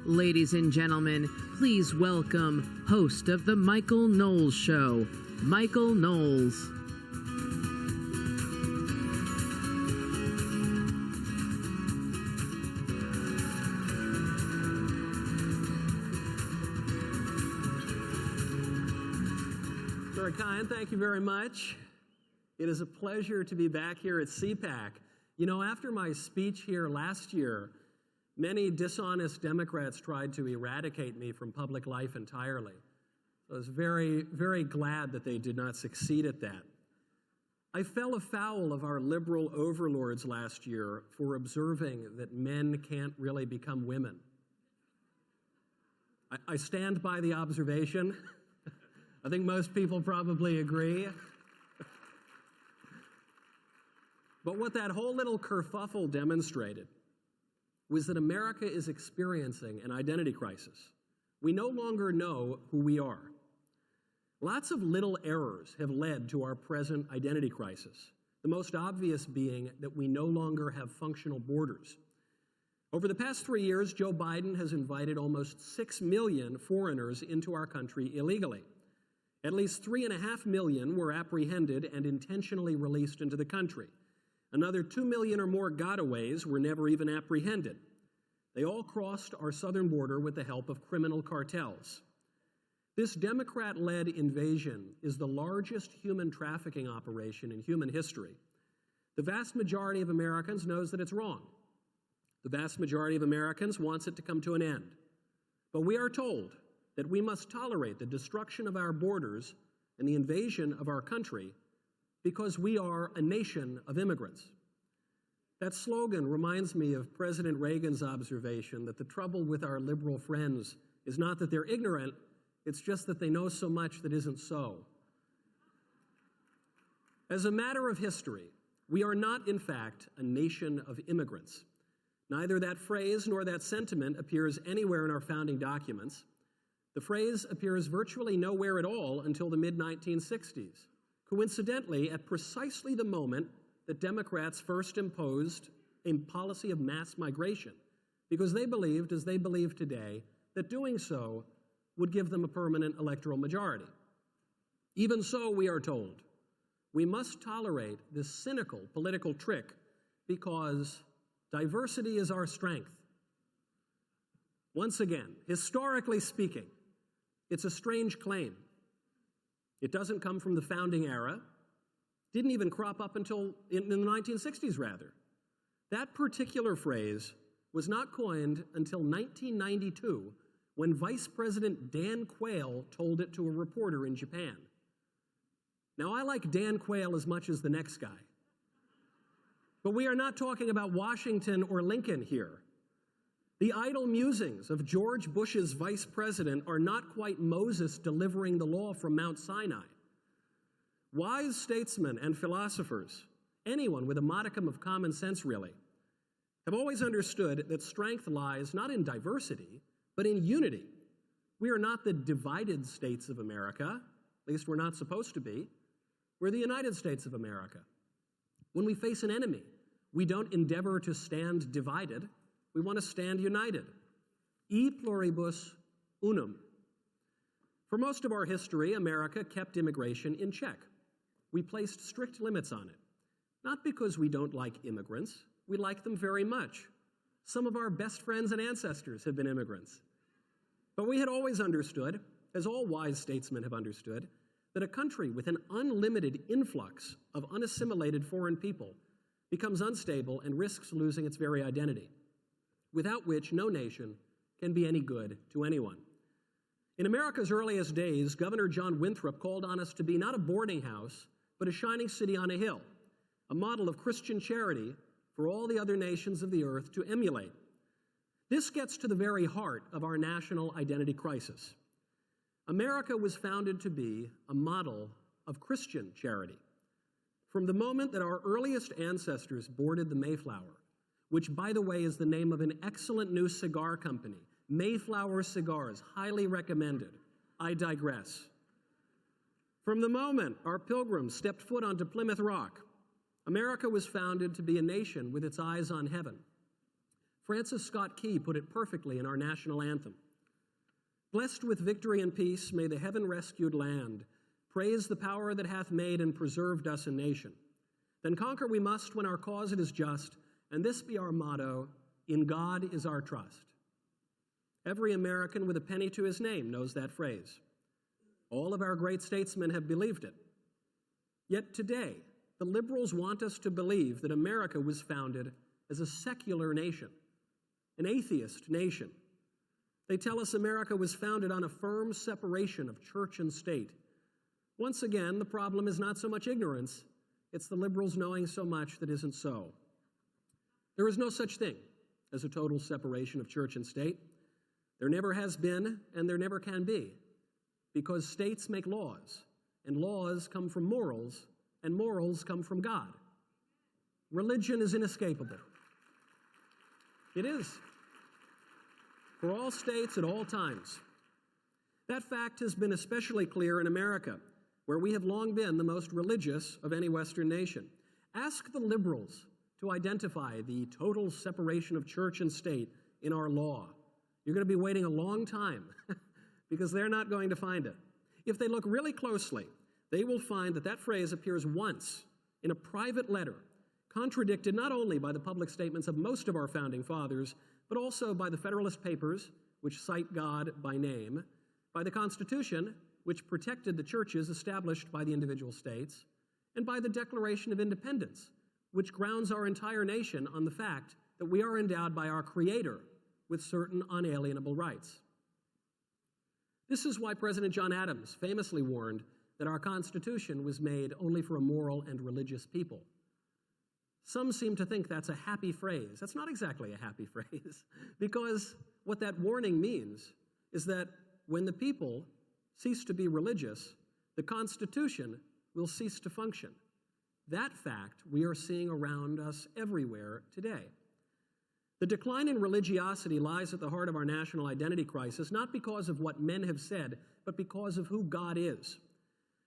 Ladies and gentlemen, please welcome host of The Michael Knowles Show, Michael Knowles. Very kind. Thank you very much. It is a pleasure to be back here at CPAC. You know, after my speech here last year, many dishonest Democrats tried to eradicate me from public life entirely. I was very, very glad that they did not succeed at that. I fell afoul of our liberal overlords last year for observing that men can't really become women. I stand by the observation. I think most people probably agree. But what that whole little kerfuffle demonstrated was that America is experiencing an identity crisis. We no longer know who we are. Lots of little errors have led to our present identity crisis, the most obvious being that we no longer have functional borders. Over the past 3 years, Joe Biden has invited almost 6 million foreigners into our country illegally. At least 3.5 million were apprehended and intentionally released into the country. Another 2 million or more gotaways were never even apprehended. They all crossed our southern border with the help of criminal cartels. This Democrat-led invasion is the largest human trafficking operation in human history. The vast majority of Americans knows that it's wrong. The vast majority of Americans wants it to come to an end. But we are told that we must tolerate the destruction of our borders and the invasion of our country because we are a nation of immigrants. That slogan reminds me of President Reagan's observation that the trouble with our liberal friends is not that they're ignorant, it's just that they know so much that isn't so. As a matter of history, we are not, in fact, a nation of immigrants. Neither that phrase nor that sentiment appears anywhere in our founding documents. The phrase appears virtually nowhere at all until the mid-1960s. Coincidentally, at precisely the moment that Democrats first imposed a policy of mass migration, because they believed, as they believe today, that doing so would give them a permanent electoral majority. Even so, we are told, we must tolerate this cynical political trick because diversity is our strength. Once again, historically speaking, it's a strange claim. It doesn't come from the founding era, didn't even crop up until in the 1960s, rather. That particular phrase was not coined until 1992, when Vice President Dan Quayle told it to a reporter in Japan. Now, I like Dan Quayle as much as the next guy. But we are not talking about Washington or Lincoln here. The idle musings of George Bush's vice president are not quite Moses delivering the law from Mount Sinai. Wise statesmen and philosophers, anyone with a modicum of common sense really, have always understood that strength lies not in diversity, but in unity. We are not the divided states of America, at least we're not supposed to be. We're the United States of America. When we face an enemy, we don't endeavor to stand divided. We want to stand united. E pluribus unum. For most of our history, America kept immigration in check. We placed strict limits on it. Not because we don't like immigrants. We like them very much. Some of our best friends and ancestors have been immigrants. But we had always understood, as all wise statesmen have understood, that a country with an unlimited influx of unassimilated foreign people becomes unstable and risks losing its very identity, without which no nation can be any good to anyone. In America's earliest days, Governor John Winthrop called on us to be not a boarding house, but a shining city on a hill, a model of Christian charity for all the other nations of the earth to emulate. This gets to the very heart of our national identity crisis. America was founded to be a model of Christian charity. From the moment that our earliest ancestors boarded the Mayflower, which, by the way, is the name of an excellent new cigar company, Mayflower Cigars, highly recommended. I digress. From the moment our pilgrims stepped foot onto Plymouth Rock, America was founded to be a nation with its eyes on heaven. Francis Scott Key put it perfectly in our national anthem. Blessed with victory and peace, may the heaven-rescued land praise the power that hath made and preserved us a nation. Then conquer we must when our cause it is just, and this be our motto, in God is our trust. Every American with a penny to his name knows that phrase. All of our great statesmen have believed it. Yet today, the liberals want us to believe that America was founded as a secular nation, an atheist nation. They tell us America was founded on a firm separation of church and state. Once again, the problem is not so much ignorance, it's the liberals knowing so much that isn't so. There is no such thing as a total separation of church and state. There never has been, and there never can be, because states make laws, and laws come from morals, and morals come from God. Religion is inescapable. It is. For all states at all times. That fact has been especially clear in America, where we have long been the most religious of any Western nation. Ask the liberals to identify the total separation of church and state in our law. You're going to be waiting a long time because they're not going to find it. If they look really closely, they will find that that phrase appears once in a private letter, contradicted not only by the public statements of most of our founding fathers, but also by the Federalist Papers, which cite God by name, by the Constitution, which protected the churches established by the individual states, and by the Declaration of Independence, which grounds our entire nation on the fact that we are endowed by our Creator with certain unalienable rights. This is why President John Adams famously warned that our Constitution was made only for a moral and religious people. Some seem to think that's a happy phrase. That's not exactly a happy phrase, because what that warning means is that when the people cease to be religious, the Constitution will cease to function. That fact we are seeing around us everywhere today. The decline in religiosity lies at the heart of our national identity crisis, not because of what men have said, but because of who God is.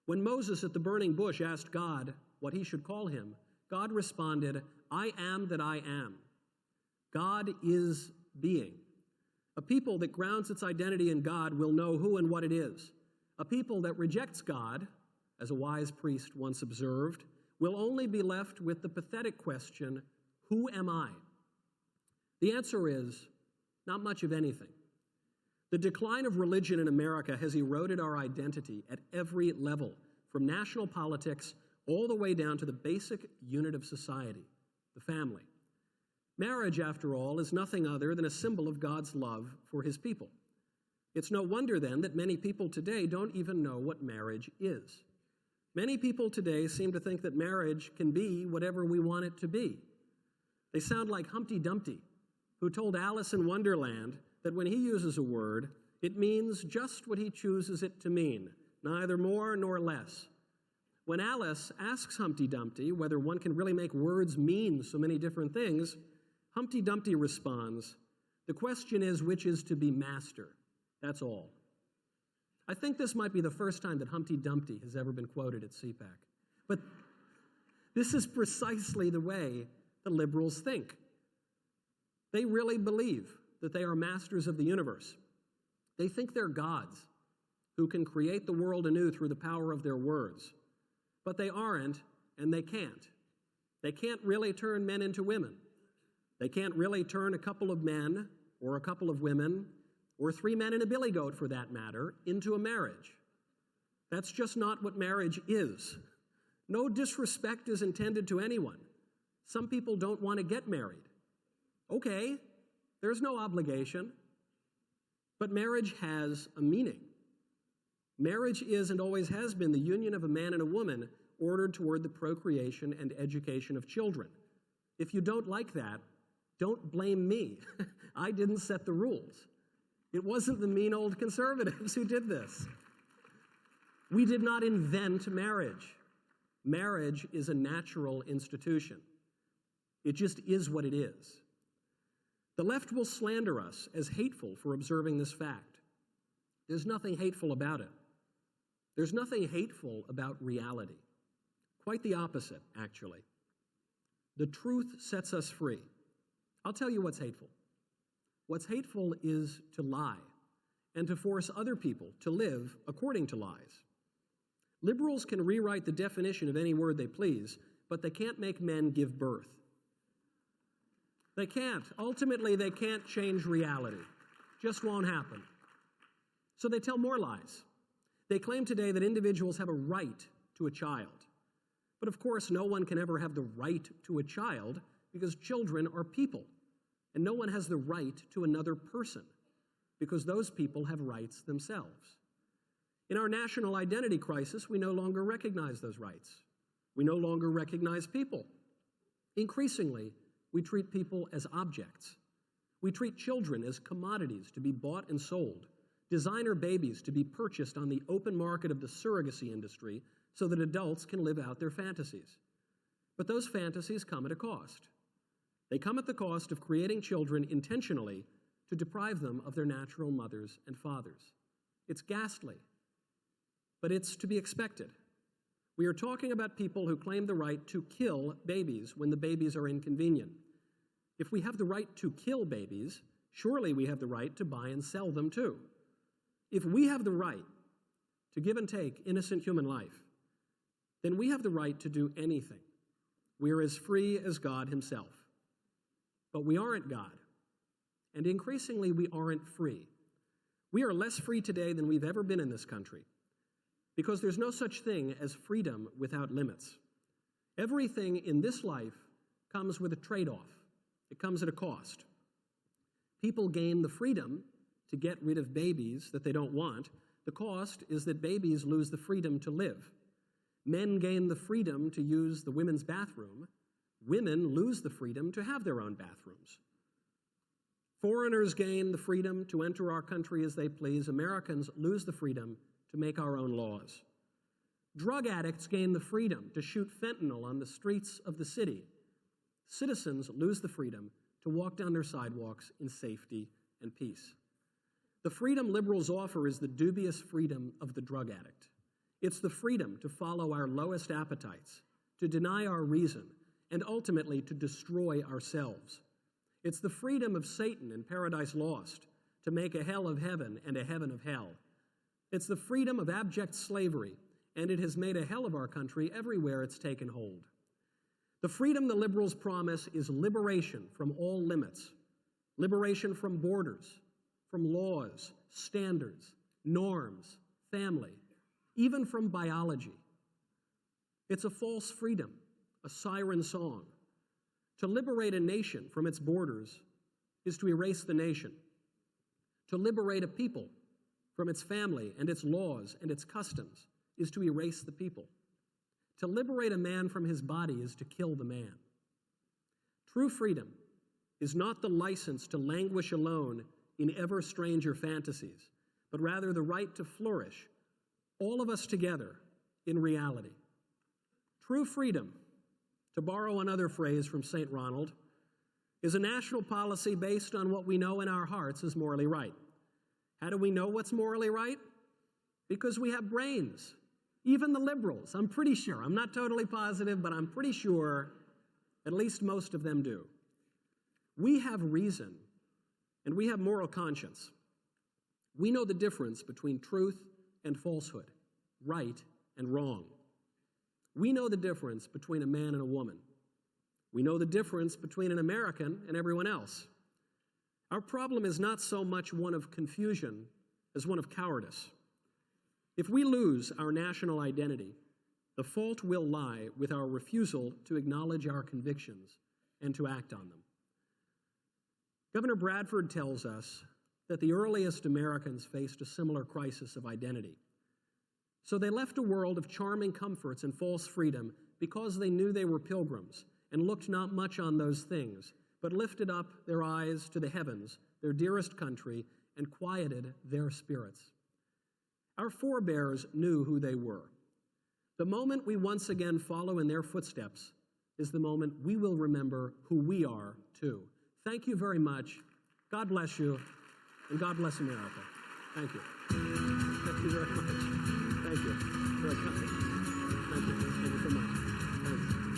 When Moses at the burning bush asked God what he should call him, God responded, I am that I am. God is being. A people that grounds its identity in God will know who and what it is. A people that rejects God, as a wise priest once observed, will only be left with the pathetic question, who am I? The answer is, not much of anything. The decline of religion in America has eroded our identity at every level, from national politics all the way down to the basic unit of society, the family. Marriage, after all, is nothing other than a symbol of God's love for his people. It's no wonder, then, that many people today don't even know what marriage is. Many people today seem to think that marriage can be whatever we want it to be. They sound like Humpty Dumpty, who told Alice in Wonderland that when he uses a word, it means just what he chooses it to mean, neither more nor less. When Alice asks Humpty Dumpty whether one can really make words mean so many different things, Humpty Dumpty responds, the question is which is to be master, that's all. I think this might be the first time that Humpty Dumpty has ever been quoted at CPAC. But this is precisely the way the liberals think. They really believe that they are masters of the universe. They think they're gods who can create the world anew through the power of their words. But they aren't, and they can't. They can't really turn men into women. They can't really turn a couple of men, or a couple of women, or 3 men and a billy goat, for that matter, into a marriage. That's just not what marriage is. No disrespect is intended to anyone. Some people don't want to get married. Okay, there's no obligation. But marriage has a meaning. Marriage is and always has been the union of a man and a woman ordered toward the procreation and education of children. If you don't like that, don't blame me. I didn't set the rules. It wasn't the mean old conservatives who did this. We did not invent marriage. Marriage is a natural institution. It just is what it is. The left will slander us as hateful for observing this fact. There's nothing hateful about it. There's nothing hateful about reality. Quite the opposite, actually. The truth sets us free. I'll tell you what's hateful. What's hateful is to lie and to force other people to live according to lies. Liberals can rewrite the definition of any word they please, but they can't make men give birth. They can't. Ultimately, they can't change reality. Just won't happen. So they tell more lies. They claim today that individuals have a right to a child. But of course, no one can ever have the right to a child because children are people. And no one has the right to another person because those people have rights themselves. In our national identity crisis, we no longer recognize those rights. We no longer recognize people. Increasingly, we treat people as objects. We treat children as commodities to be bought and sold, designer babies to be purchased on the open market of the surrogacy industry so that adults can live out their fantasies. But those fantasies come at a cost. They come at the cost of creating children intentionally to deprive them of their natural mothers and fathers. It's ghastly, but it's to be expected. We are talking about people who claim the right to kill babies when the babies are inconvenient. If we have the right to kill babies, surely we have the right to buy and sell them too. If we have the right to give and take innocent human life, then we have the right to do anything. We are as free as God himself. But we aren't God, and increasingly we aren't free. We are less free today than we've ever been in this country, because there's no such thing as freedom without limits. Everything in this life comes with a trade-off. It comes at a cost. People gain the freedom to get rid of babies that they don't want. The cost is that babies lose the freedom to live. Men gain the freedom to use the women's bathroom. Women lose the freedom to have their own bathrooms. Foreigners gain the freedom to enter our country as they please. Americans lose the freedom to make our own laws. Drug addicts gain the freedom to shoot fentanyl on the streets of the city. Citizens lose the freedom to walk down their sidewalks in safety and peace. The freedom liberals offer is the dubious freedom of the drug addict. It's the freedom to follow our lowest appetites, to deny our reason, and ultimately to destroy ourselves. It's the freedom of Satan in Paradise Lost to make a hell of heaven and a heaven of hell. It's the freedom of abject slavery, and it has made a hell of our country everywhere it's taken hold. The freedom the liberals promise is liberation from all limits, liberation from borders, from laws, standards, norms, family, even from biology. It's a false freedom, a siren song. To liberate a nation from its borders is to erase the nation. To liberate a people from its family and its laws and its customs is to erase the people. To liberate a man from his body is to kill the man. True freedom is not the license to languish alone in ever stranger fantasies, but rather the right to flourish, all of us together, in reality. True freedom, to borrow another phrase from St. Ronald, is a national policy based on what we know in our hearts is morally right. How do we know what's morally right? Because we have brains. Even the liberals, I'm pretty sure. I'm not totally positive, but I'm pretty sure at least most of them do. We have reason, and we have moral conscience. We know the difference between truth and falsehood, right and wrong. We know the difference between a man and a woman. We know the difference between an American and everyone else. Our problem is not so much one of confusion as one of cowardice. If we lose our national identity, the fault will lie with our refusal to acknowledge our convictions and to act on them. Governor Bradford tells us that the earliest Americans faced a similar crisis of identity. So they left a world of charming comforts and false freedom because they knew they were pilgrims and looked not much on those things, but lifted up their eyes to the heavens, their dearest country, and quieted their spirits. Our forebears knew who they were. The moment we once again follow in their footsteps is the moment we will remember who we are, too. Thank you very much. God bless you, and God bless America. Thank you. Thank you very much. Thank you. Very kind. Thank you. Thank you so much. Thanks.